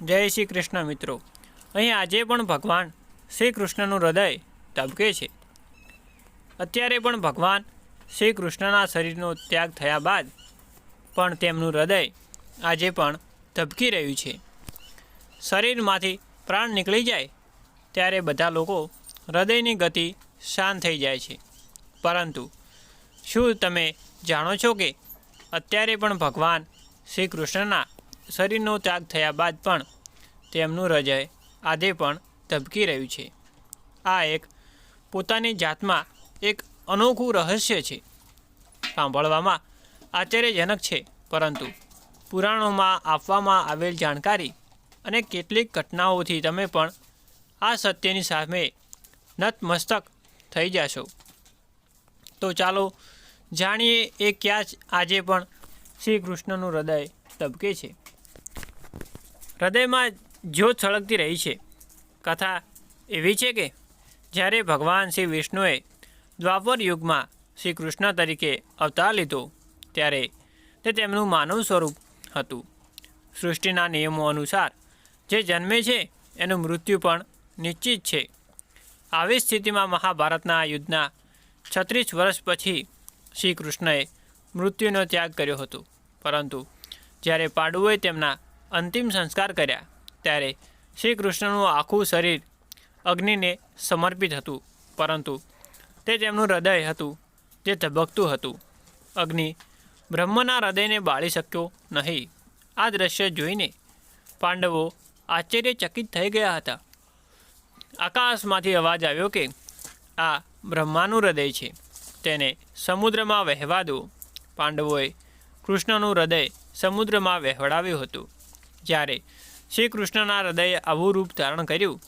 જય શ્રી કૃષ્ણ મિત્રો। અહીં આજે પણ ભગવાન શ્રી કૃષ્ણનું હૃદય ધબકે છે। અત્યારે પણ ભગવાન શ્રી કૃષ્ણના શરીરનો ત્યાગ થયા બાદ પણ તેમનું હૃદય આજે પણ ધબકી રહ્યું છે। શરીરમાંથી પ્રાણ નીકળી જાય ત્યારે બધા લોકો હૃદયની ગતિ શાંત થઈ જાય છે, પરંતુ શું તમે જાણો છો કે અત્યારે પણ ભગવાન શ્રી કૃષ્ણના શરીરનો ત્યાગ થયા બાદ પણ તેમનું હૃદય આજે પણ ધબકી રહ્યું છે। આ એક પોતાની જાતમાં એક અનોખું રહસ્ય છે। સાંભળવામાં આશ્ચર્યજનક છે, પરંતુ પુરાણોમાં આપવામાં આવેલ જાણકારી અને કેટલીક ઘટનાઓથી તમે પણ આ સત્યની સામે નતમસ્તક થઈ જશો। તો ચાલો જાણીએ એ ક્યાં આજે પણ શ્રી કૃષ્ણનું હૃદય ધબકે છે। હૃદયમાં જ્યોત સળગતી રહી છે। કથા એવી છે કે જ્યારે ભગવાન શ્રી વિષ્ણુએ દ્વાપર યુગમાં શ્રી કૃષ્ણ તરીકે અવતાર લીધો ત્યારે તે તેમનું માનવ સ્વરૂપ હતું। સૃષ્ટિના નિયમો અનુસાર જે જન્મે છે એનું મૃત્યુ પણ નિશ્ચિત છે। આવી સ્થિતિમાં મહાભારતના યુદ્ધના 36 વર્ષ પછી શ્રી કૃષ્ણએ મૃત્યુનો ત્યાગ કર્યો હતો, પરંતુ જ્યારે પાંડવોએ તેમના અંતિમ સંસ્કાર કર્યા ત્યારે શ્રી કૃષ્ણનું આખું શરીર અગ્નિને સમર્પિત હતું, પરંતુ તે તેમનું હૃદય હતું જે ધબકતું હતું। અગ્નિ બ્રહ્મના હૃદયને બાળી શક્યો નહીં। આ દ્રશ્ય જોઈને પાંડવો આશ્ચર્યચકિત થઈ ગયા હતા। આકાશમાંથી અવાજ આવ્યો કે આ બ્રહ્માનું હૃદય છે, તેને સમુદ્રમાં વહેવા દો। પાંડવોએ કૃષ્ણનું હૃદય સમુદ્રમાં વહેવડાવ્યું હતું। જ્યારે શ્રી કૃષ્ણના હૃદયે આવું રૂપ ધારણ કર્યું,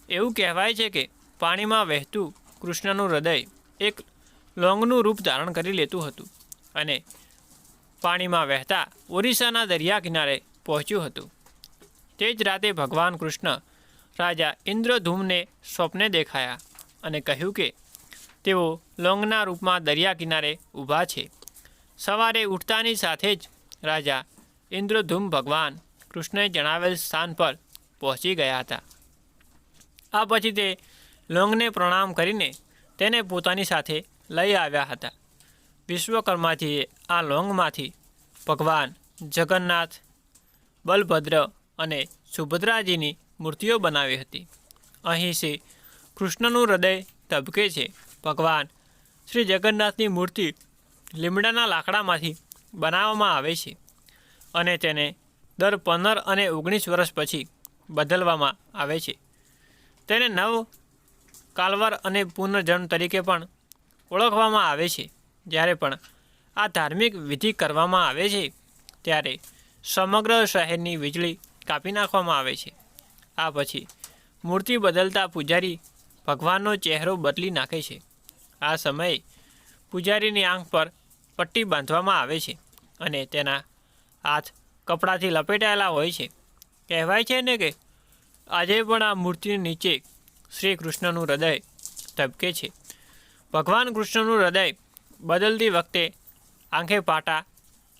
એવું કહેવાય છે કે પાણીમાં વહેતું કૃષ્ણનું હૃદય એક લોંગનું રૂપ ધારણ કરી લેતું હતું અને પાણીમાં વહેતા ઓરિસ્સાના દરિયા કિનારે પહોંચ્યું હતું। તે જ રાતે ભગવાન કૃષ્ણ રાજા ઇન્દ્રધૂમને સ્વપ્ને દેખાયા અને કહ્યું કે તેઓ લોંગના રૂપમાં દરિયા કિનારે ઊભા છે। સવારે ઉઠતાની સાથે જ રાજા ઇન્દ્રધૂમ ભગવાન કૃષ્ણએ જણાવેલ સ્થાન પર પહોંચી ગયા હતા। આ પછી તે લોંગને પ્રણામ કરીને તેને પોતાની સાથે લઈ આવ્યા હતા। વિશ્વકર્માજીએ આ લોંગમાંથી ભગવાન જગન્નાથ, બલભદ્ર અને સુભદ્રાજીની મૂર્તિઓ બનાવી હતી। અહીં શ્રી કૃષ્ણનું હૃદય ધબકે છે। ભગવાન શ્રી જગન્નાથની મૂર્તિ લીમડાના લાકડામાંથી બનાવવામાં આવે છે અને તેને દર 15 અને 19 વર્ષ પછી બદલવામાં આવે છે। તેને નવ કાલવાર અને પુનર્જન્મ તરીકે પણ ઓળખવામાં આવે છે। જ્યારે પણ આ ધાર્મિક વિધિ કરવામાં આવે છે ત્યારે સમગ્ર શહેરની વીજળી કાપી નાખવામાં આવે છે। આ પછી મૂર્તિ બદલતા પૂજારી ભગવાનનો ચહેરો બદલી નાખે છે। આ સમયે પૂજારીની આંખ પર પટ્ટી બાંધવામાં આવે છે અને તેના હાથ કપડાથી લપેટાયેલા હોય છે। કહેવાય છે ને કે આજે પણ આ મૂર્તિની નીચે શ્રી કૃષ્ણનું હૃદય ધબકે છે। ભગવાન કૃષ્ણનું હૃદય બદલતી વખતે આંખે પાટા,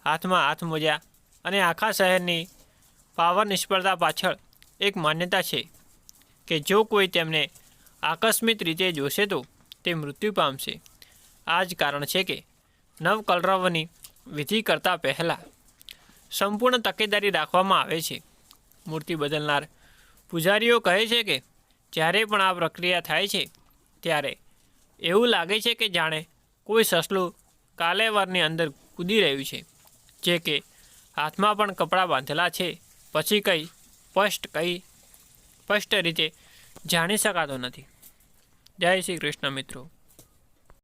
હાથમાં હાથમોજા અને આખા શહેરની પાવર નિષ્ફળતા પાછળ એક માન્યતા છે કે જો કોઈ તેમને આકસ્મિક રીતે જોશે તો તે મૃત્યુ પામશે। આ જ કારણ છે કે નવકલરવની વિધિ કરતાં પહેલાં સંપૂર્ણ તકેદારી રાખવામાં આવે છે। મૂર્તિ બદલનાર પૂજારીઓ કહે છે કે જ્યારે પણ આ પ્રક્રિયા થાય છે ત્યારે એવું લાગે છે કે જાણે કોઈ સસલું કાલેવરની અંદર કૂદી રહ્યું છે, જે કે હાથમાં પણ કપડાં બાંધેલા છે, પછી કંઈ સ્પષ્ટ રીતે જાણી શકાતો નથી। જય શ્રી કૃષ્ણ મિત્રો।